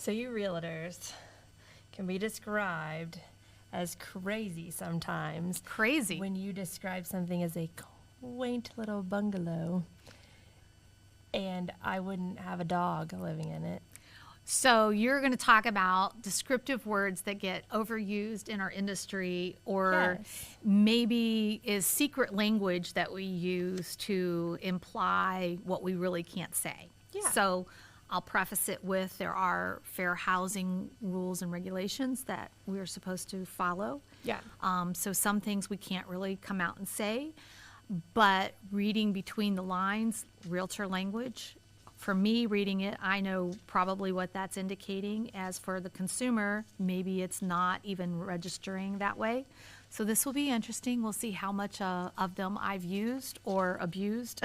So you realtors can be described as crazy sometimes. Crazy. When you describe something as a quaint little bungalow, and I wouldn't have a dog living in it. So you're going to talk about descriptive words that get overused in our industry, or maybe is secret language that we use to imply what we really can't say. Yeah. So I'll preface it with there are fair housing rules and regulations that we're supposed to follow. Yeah. So some things we can't really come out and say, but reading between the lines, realtor language, for me reading it, I know probably what that's indicating. As for the consumer, maybe it's not even registering that way. So this will be interesting. We'll see how much of them I've used or abused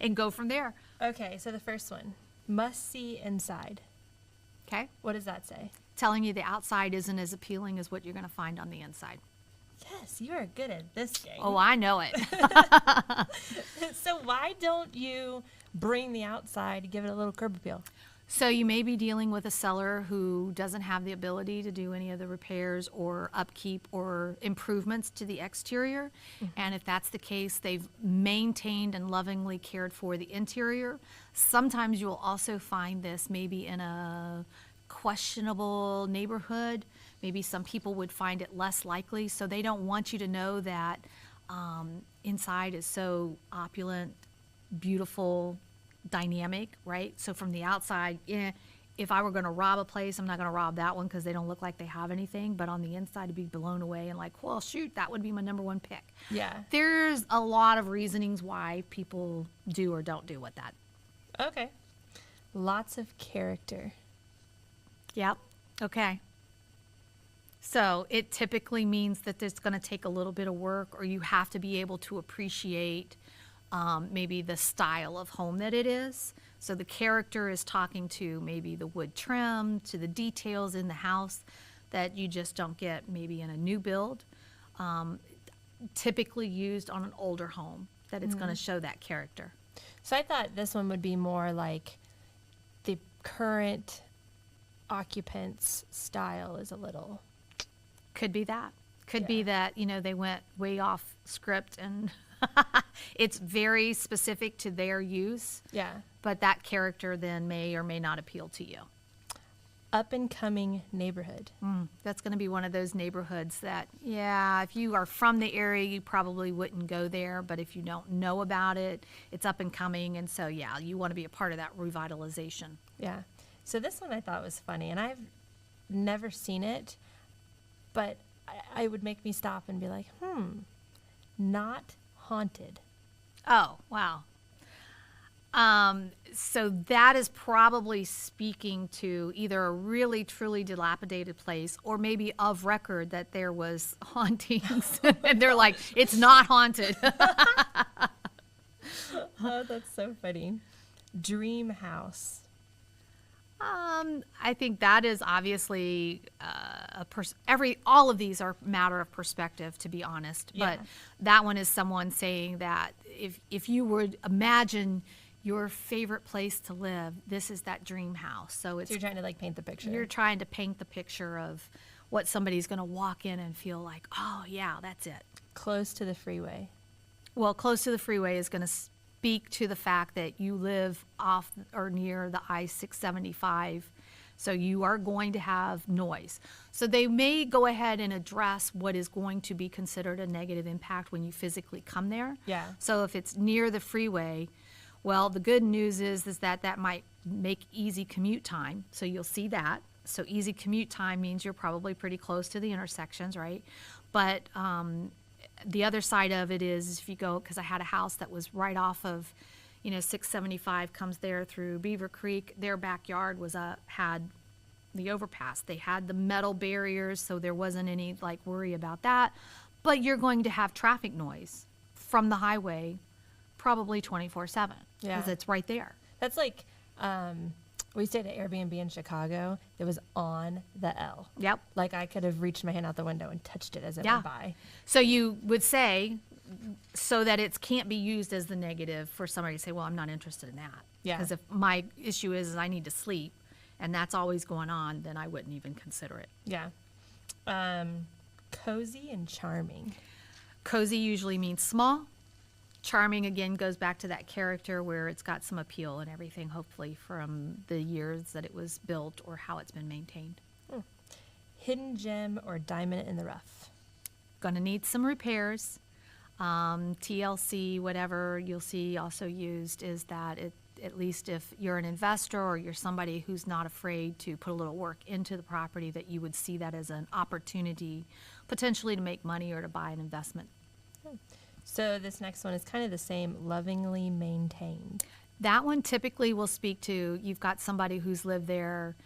and go from there. Okay, so the first one, must see inside. Okay? What does that say? Telling you the outside isn't as appealing as what you're going to find on the inside. Yes, you are good at this game. Oh, I know it. So why don't you bring the outside, give it a little curb appeal? So you may be dealing with a seller who doesn't have the ability to do any of the repairs or upkeep or improvements to the exterior. And if that's the case, they've maintained and lovingly cared for the interior. Sometimes you'll also find this maybe in a questionable neighborhood. Maybe some people would find it less likely. So they don't want you to know that inside is so opulent, beautiful, dynamic, right? So from the outside, if I were going to rob a place, I'm not going to rob that one because they don't look like they have anything. But on the inside, to be blown away and like, well, shoot, that would be my number one pick. Yeah. There's a lot of reasonings why people do or don't do with that. Okay. Lots of character. Yep. Okay. So it typically means that it's going to take a little bit of work, or you have to be able to appreciate maybe the style of home that it is. So the character is talking to maybe the wood trim, to the details in the house that you just don't get maybe in a new build. Typically used on an older home, that it's going to show that character. So I thought this one would be more like the current occupant's style is a little... Could be that. Could be that, they went way off script and it's very specific to their use. Yeah. But that character then may or may not appeal to you. Up and coming neighborhood. That's going to be one of those neighborhoods that, if you are from the area, you probably wouldn't go there. But if you don't know about it, it's up and coming. And so, you want to be a part of that revitalization. Yeah. So this one I thought was funny, and I've never seen it, but I would make me stop and be like, not haunted. Oh, wow. So that is probably speaking to either a really, truly dilapidated place, or maybe of record that there was hauntings. And they're like, it's not haunted. Oh, that's so funny. Dream house. I think that is obviously all of these are a matter of perspective, to be honest. Yeah. But that one is someone saying that if you would imagine your favorite place to live, this is that dream house. So you're trying to paint the picture. You're trying to paint the picture of what somebody's going to walk in and feel like, oh yeah, that's it. Close to the freeway. Well, close to the freeway is going to speak to the fact that you live off or near the I-675, so you are going to have noise. So they may go ahead and address what is going to be considered a negative impact when you physically come there. Yeah. So if it's near the freeway, well, the good news is that might make easy commute time, so you'll see that. So easy commute time means you're probably pretty close to the intersections, right? But the other side of it is if you go, because I had a house that was right off of, 675 comes there through Beaver Creek. Their backyard had the overpass. They had the metal barriers, so there wasn't any worry about that. But you're going to have traffic noise from the highway, probably 24/7, because it's right there. That's like we stayed at Airbnb in Chicago. It was on the L. Yep. I could have reached my hand out the window and touched it as it went by. So you would say, so that it can't be used as the negative for somebody to say, well, I'm not interested in that. Yeah. Because if my issue is I need to sleep, and that's always going on, then I wouldn't even consider it. Yeah. Cozy and charming. Cozy usually means small. Charming, again, goes back to that character where it's got some appeal and everything, hopefully, from the years that it was built or how it's been maintained. Hidden gem or diamond in the rough. Going to need some repairs. TLC, whatever you'll see also used is that at least if you're an investor or you're somebody who's not afraid to put a little work into the property, that you would see that as an opportunity potentially to make money or to buy an investment. So this next one is kind of the same, lovingly maintained. That one typically will speak to, you've got somebody who's lived there,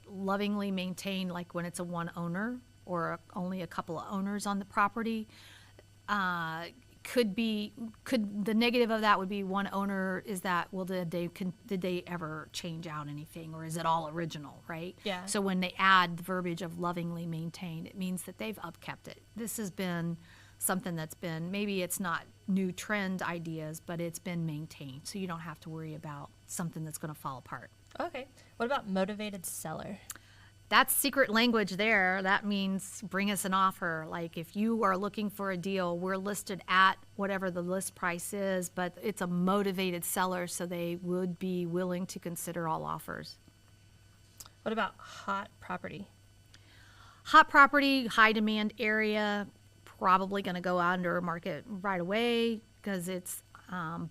lovingly maintained, like when it's a one owner or only a couple of owners on the property. Could the negative of that would be one owner is that, well, did they ever change out anything, or is it all original, right? Yeah. So when they add the verbiage of lovingly maintained, it means that they've upkept it. This has been something that's been, maybe it's not new trend ideas, but it's been maintained. So you don't have to worry about something that's going to fall apart. Okay. What about motivated seller? That's secret language there. That means bring us an offer. Like if you are looking for a deal, we're listed at whatever the list price is, but it's a motivated seller, so they would be willing to consider all offers. What about hot property? Hot property, high demand area, probably going to go under market right away because it's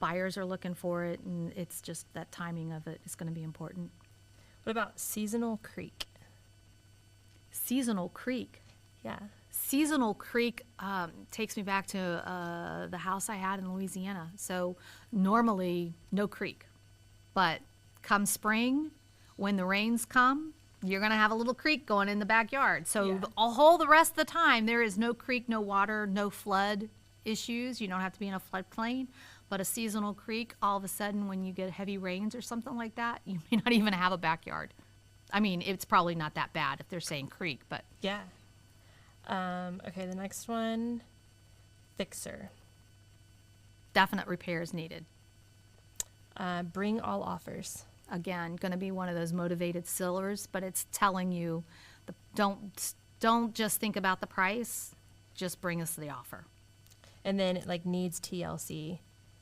buyers are looking for it, and it's just that timing of it is going to be important. What about seasonal creek? Seasonal creek. Yeah. Seasonal creek takes me back to the house I had in Louisiana. So normally no creek, but come spring, when the rains come, you're going to have a little creek going in the backyard. So Yeah. the rest of the time, there is no creek, no water, no flood issues. You don't have to be in a floodplain. But a seasonal creek, all of a sudden, when you get heavy rains or something like that, you may not even have a backyard. I mean, it's probably not that bad if they're saying creek, but Yeah. Okay, the next one, fixer. definite repairs needed. Bring all offers. Again, going to be one of those motivated sellers, but it's telling you, don't just think about the price, just bring us the offer. And then it like needs TLC.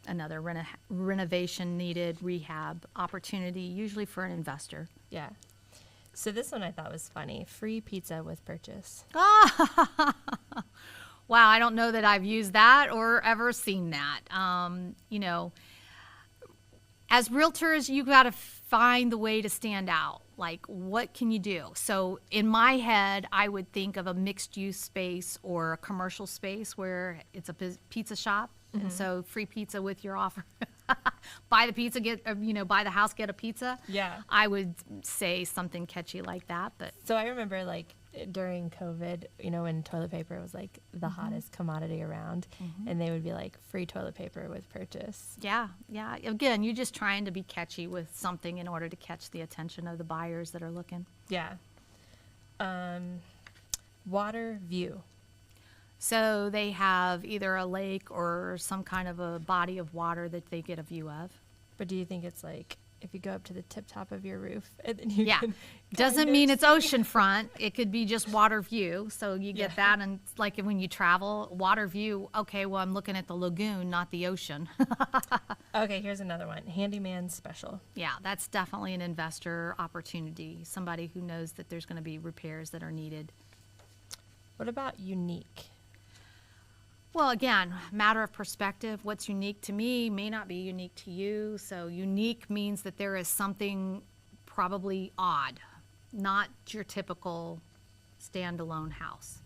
Another renovation needed, rehab opportunity, usually for an investor. Yeah. So this one I thought was funny. Free pizza with purchase. Wow, I don't know that I've used that or ever seen that. As realtors, you got to find the way to stand out. Like, what can you do? So in my head, I would think of a mixed use space or a commercial space where it's a pizza shop. And so free pizza with your offer. Buy the pizza, buy the house, get a pizza. Yeah. I would say something catchy like that. But So I remember like during COVID, when toilet paper was like the hottest commodity around, and they would be like free toilet paper with purchase. yeah. Again, you're just trying to be catchy with something in order to catch the attention of the buyers that are looking. Yeah. Water view. So they have either a lake or some kind of a body of water that they get a view of. But do you think it's like if you go up to the tip top of your roof and then you Yeah. can Doesn't kind of mean it's see- oceanfront. It could be just water view. So you get Yeah. that. And like when you travel, water view, okay, well, I'm looking at the lagoon, not the ocean. Okay, here's another one. Handyman special. Yeah, that's definitely an investor opportunity. Somebody who knows that there's going to be repairs that are needed. What about unique? Well, again, matter of perspective. What's unique to me may not be unique to you. So unique means that there is something probably odd, not your typical standalone house.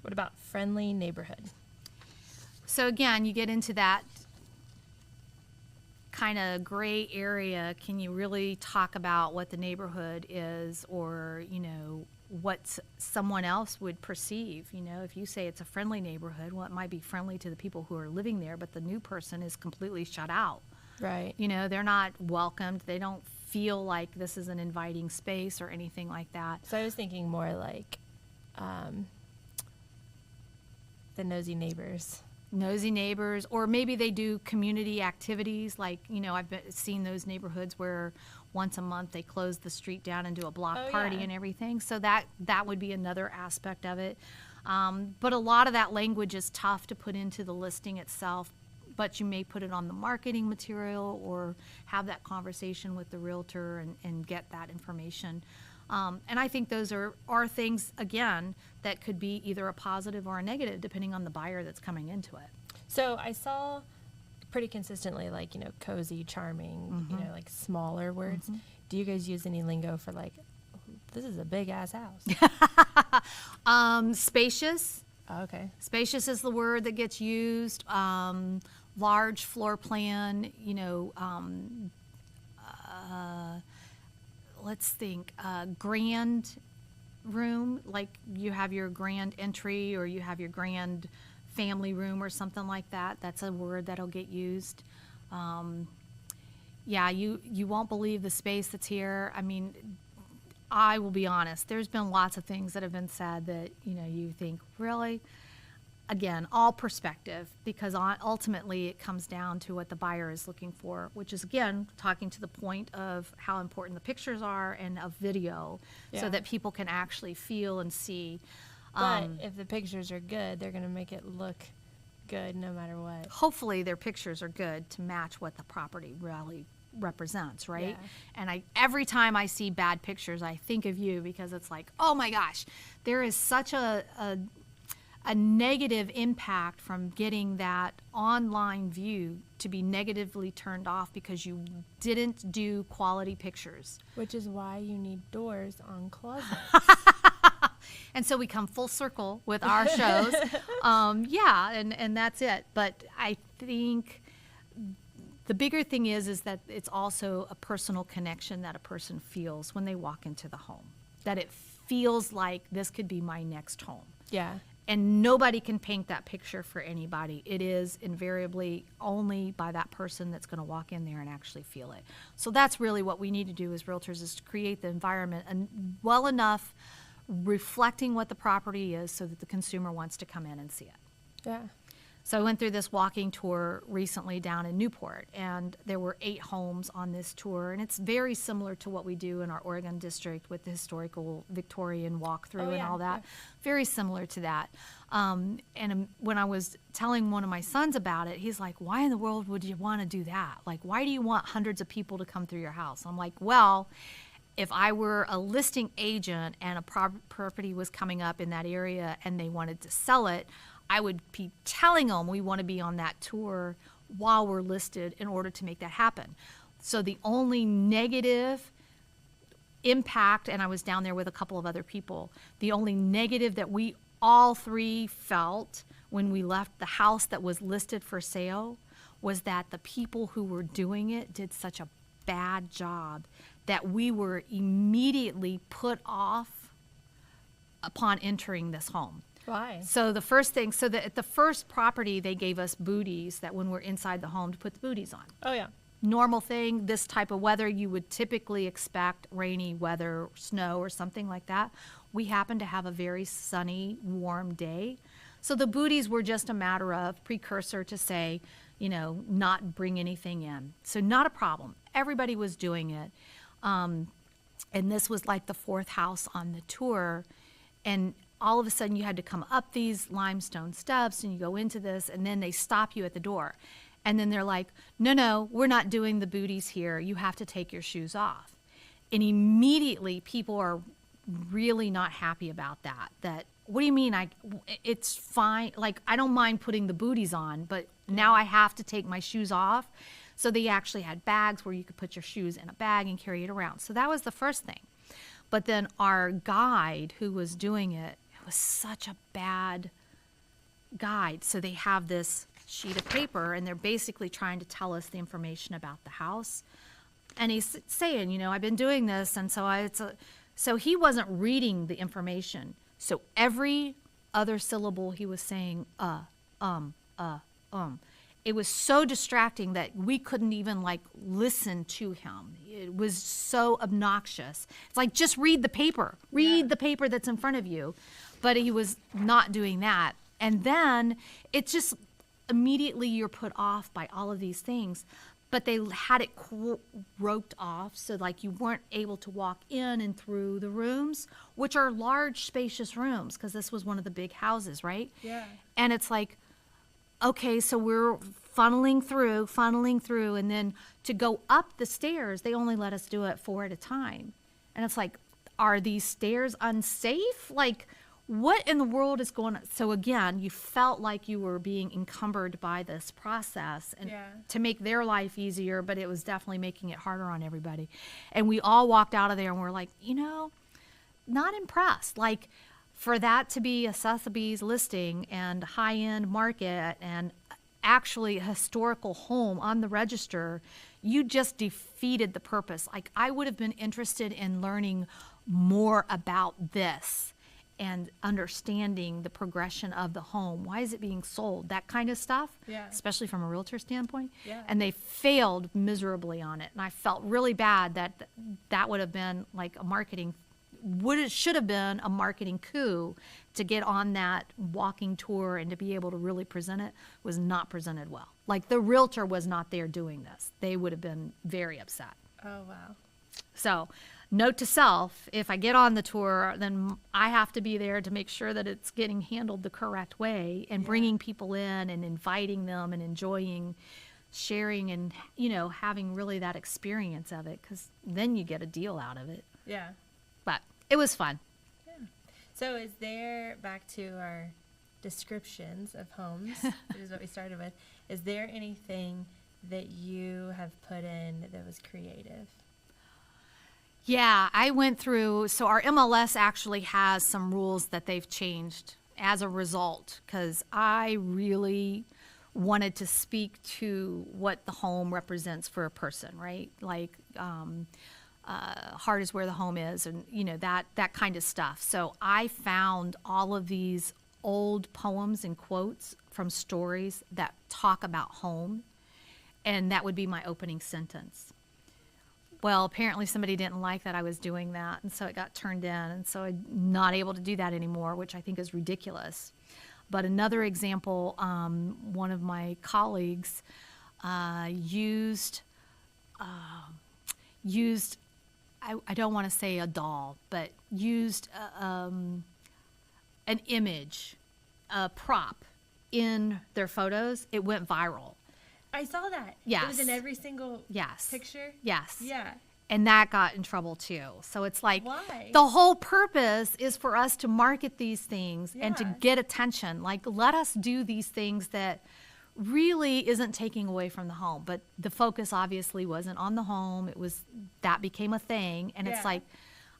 What about friendly neighborhood? So again, you get into that kind of gray area. Can you really talk about what the neighborhood is, or what someone else would perceive? If you say it's a friendly neighborhood, well, it might be friendly to the people who are living there, but the new person is completely shut out. Right. They're not welcomed. They don't feel like this is an inviting space or anything like that. So I was thinking more like the nosy neighbors. Nosy neighbors, or maybe they do community activities like, I've seen those neighborhoods where once a month they close the street down and do a block Oh, party yeah. and everything. So that would be another aspect of it. But a lot of that language is tough to put into the listing itself, but you may put it on the marketing material or have that conversation with the realtor and get that information. And I think those are things, again, that could be either a positive or a negative depending on the buyer that's coming into it. So I saw pretty consistently, like, you know, cozy, charming, you know, like smaller words. Do you guys use any lingo for like, this is a big ass house? Spacious. Oh, okay. Spacious is the word that gets used. Large floor plan, you know, let's think, grand room, like you have your grand entry or you have your grand family room or something like that. That's a word that'll get used. Yeah, you won't believe the space that's here. I mean, I will be honest, there's been lots of things that have been said that, you know, you think, really? Again, all perspective, because ultimately it comes down to what the buyer is looking for, which is, again, talking to the point of how important the pictures are and of video, so Yeah. that people can actually feel and see. But if the pictures are good, they're going to make it look good no matter what. Hopefully their pictures are good to match what the property really represents, right? Yeah. And every time I see bad pictures, I think of you, because it's like, oh my gosh, there is such a negative impact from getting that online view to be negatively turned off because you didn't do quality pictures. Which is why you need doors on closets. And so we come full circle with our shows. Yeah, and that's it. But I think the bigger thing is that it's also a personal connection that a person feels when they walk into the home. That it feels like this could be my next home. Yeah. And nobody can paint that picture for anybody. It is invariably only by that person that's going to walk in there and actually feel it. So that's really what we need to do as realtors, is to create the environment and well enough reflecting what the property is so that the consumer wants to come in and see it. Yeah. So I went through this walking tour recently down in Newport, and there were 8 homes on this tour, and it's very similar to what we do in our Oregon district with the historical Victorian walkthrough Oh, and yeah, all that. yeah. Very similar to that. And when I was telling one of my sons about it, he's like, why in the world would you want to do that? Like, why do you want hundreds of people to come through your house? I'm like, well, if I were a listing agent and a property was coming up in that area and they wanted to sell it, I would be telling them we want to be on that tour while we're listed in order to make that happen. So the only negative impact, and I was down there with a couple of other people, the only negative that we all 3 felt when we left the house that was listed for sale was that the people who were doing it did such a bad job that we were immediately put off upon entering this home. Why? So the first thing, so that at the first property, they gave us booties that when we're inside the home to put the booties on. Oh, yeah. Normal thing, this type of weather, you would typically expect rainy weather, snow or something like that. We happened to have a very sunny, warm day. So the booties were just a matter of precursor to say, you know, not bring anything in. So not a problem. Everybody was doing it. And this was like the 4th house on the tour. And all of a sudden you had to come up these limestone steps and you go into this, and then they stop you at the door. And then they're like, no, we're not doing the booties here. You have to take your shoes off. And immediately people are really not happy about that. What do you mean? It's fine. Like, I don't mind putting the booties on, but now I have to take my shoes off. So they actually had bags where you could put your shoes in a bag and carry it around. So that was the first thing. But then our guide who was doing it was such a bad guide. So they have this sheet of paper and they're basically trying to tell us the information about the house. And he's saying, you know, I've been doing this. And so he wasn't reading the information. So every other syllable he was saying, it was so distracting that we couldn't even like listen to him. It was so obnoxious. It's like, just read the paper. Read the paper that's in front of you. But he was not doing that. And then it's just immediately you're put off by all of these things. but they had it roped off so like you weren't able to walk in and through the rooms, which are large, spacious rooms, because this was one of the big houses, right? Yeah. And it's like, okay, so we're funneling through, and then to go up the stairs, they only let us do it 4 at a time. And it's like, are these stairs unsafe? Like, what in the world is going on? So again, you felt like you were being encumbered by this process and to make their life easier, but it was definitely making it harder on everybody. And we all walked out of there and we're like, not impressed. Like, for that to be a Sotheby's listing and high-end market and actually a historical home on the register, you just defeated the purpose. Like, I would have been interested in learning more about this and understanding the progression of the home. Why is it being sold? That kind of stuff, especially from a realtor standpoint. Yeah. And they failed miserably on it. And I felt really bad that would have been like a marketing, should have been a marketing coup to get on that walking tour and to be able to really present it, was not presented well. Like, the realtor was not there doing this. They would have been very upset. Oh, wow. So, note to self, if I get on the tour, then I have to be there to make sure that it's getting handled the correct way and bringing people in and inviting them and enjoying sharing and, having really that experience of it, because then you get a deal out of it. Yeah. But it was fun. Yeah. So is there, back to our descriptions of homes, which is what we started with, is there anything that you have put in that was creative? Yeah, I went through, so our MLS actually has some rules that they've changed as a result, because I really wanted to speak to what the home represents for a person, right? Like, heart is where the home is, and that kind of stuff. So I found all of these old poems and quotes from stories that talk about home, and that would be my opening sentence. Well, apparently somebody didn't like that I was doing that, and so it got turned in, and so I'm not able to do that anymore, which I think is ridiculous. But another example, one of my colleagues used, I don't want to say a doll, but used an image, a prop in their photos. It went viral. I saw that. Yes. It was in every single picture? Yes. Yeah. And that got in trouble too. So it's like, why? The whole purpose is for us to market these things and to get attention. Like, let us do these things that really isn't taking away from the home. But the focus obviously wasn't on the home. That became a thing. And it's like,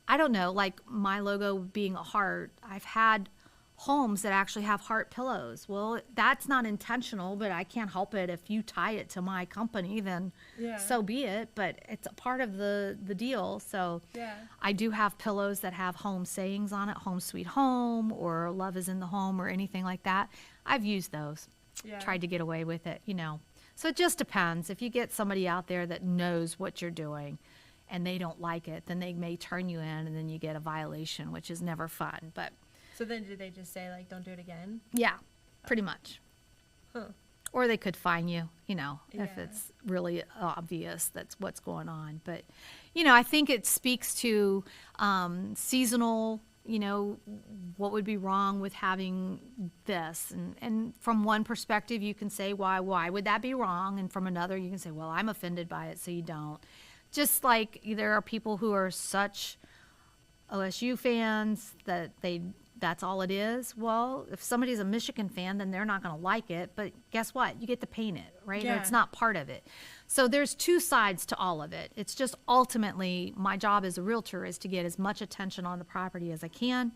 I don't know, like my logo being a heart, I've had homes that actually have heart pillows. Well, that's not intentional, but I can't help it. If you tie it to my company, then so be it. But it's a part of the deal. So I do have pillows that have home sayings on it, home sweet home, or love is in the home, or anything like that. I've used those, tried to get away with it, So it just depends. If you get somebody out there that knows what you're doing and they don't like it, then they may turn you in, and then you get a violation, which is never fun. But so then did they just say, like, don't do it again? Yeah, pretty much. Huh. Or they could fine you, if it's really obvious that's what's going on. But, I think it speaks to seasonal, what would be wrong with having this. And from one perspective, you can say, why would that be wrong? And from another, you can say, well, I'm offended by it, so you don't. Just like there are people who are such OSU fans that that's all it is. Well, if somebody's a Michigan fan, then they're not going to like it. But guess what? You get to paint it, right? Yeah. It's not part of it. So there's two sides to all of it. It's just ultimately my job as a realtor is to get as much attention on the property as I can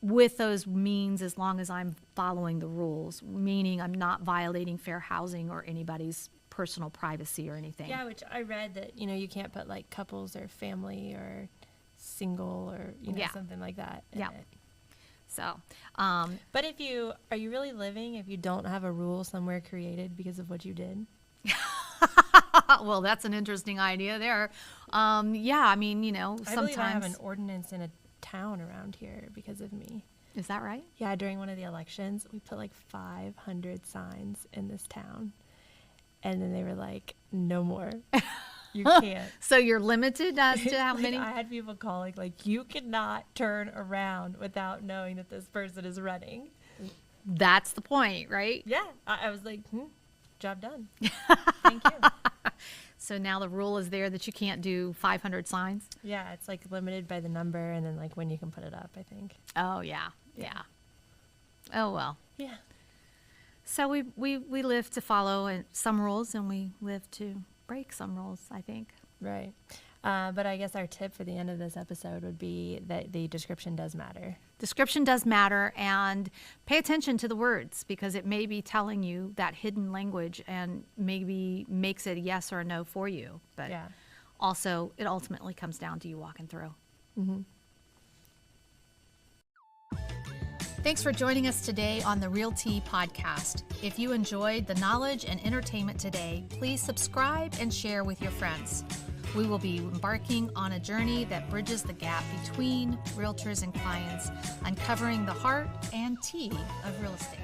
with those means, as long as I'm following the rules, meaning I'm not violating fair housing or anybody's personal privacy or anything. Yeah, which I read that, you can't put like couples or family or single or, something like that in it. So, but are you really living if you don't have a rule somewhere created because of what you did? Well, that's an interesting idea there. Yeah, I mean, sometimes. I believe I have an ordinance in a town around here because of me. Is that right? Yeah, during one of the elections, we put like 500 signs in this town. And then they were like, no more. You can't. So you're limited as to how Like, many? I had people calling, like, you cannot turn around without knowing that this person is running. That's the point, right? Yeah. I was like, job done. Thank you. So now the rule is there that you can't do 500 signs? Yeah, it's like limited by the number and then like when you can put it up, I think. Oh, yeah. Yeah. Oh, well. Yeah. So we live to follow some rules, and we live to break some rules, I think. Right. But I guess our tip for the end of this episode would be that the description does matter. Description does matter, and pay attention to the words, because it may be telling you that hidden language and maybe makes it a yes or a no for you. But Yeah. also, it ultimately comes down to you walking through. Mm-hmm. Thanks for joining us today on the Realty Podcast. If you enjoyed the knowledge and entertainment today, please subscribe and share with your friends. We will be embarking on a journey that bridges the gap between realtors and clients, uncovering the heart and tea of real estate.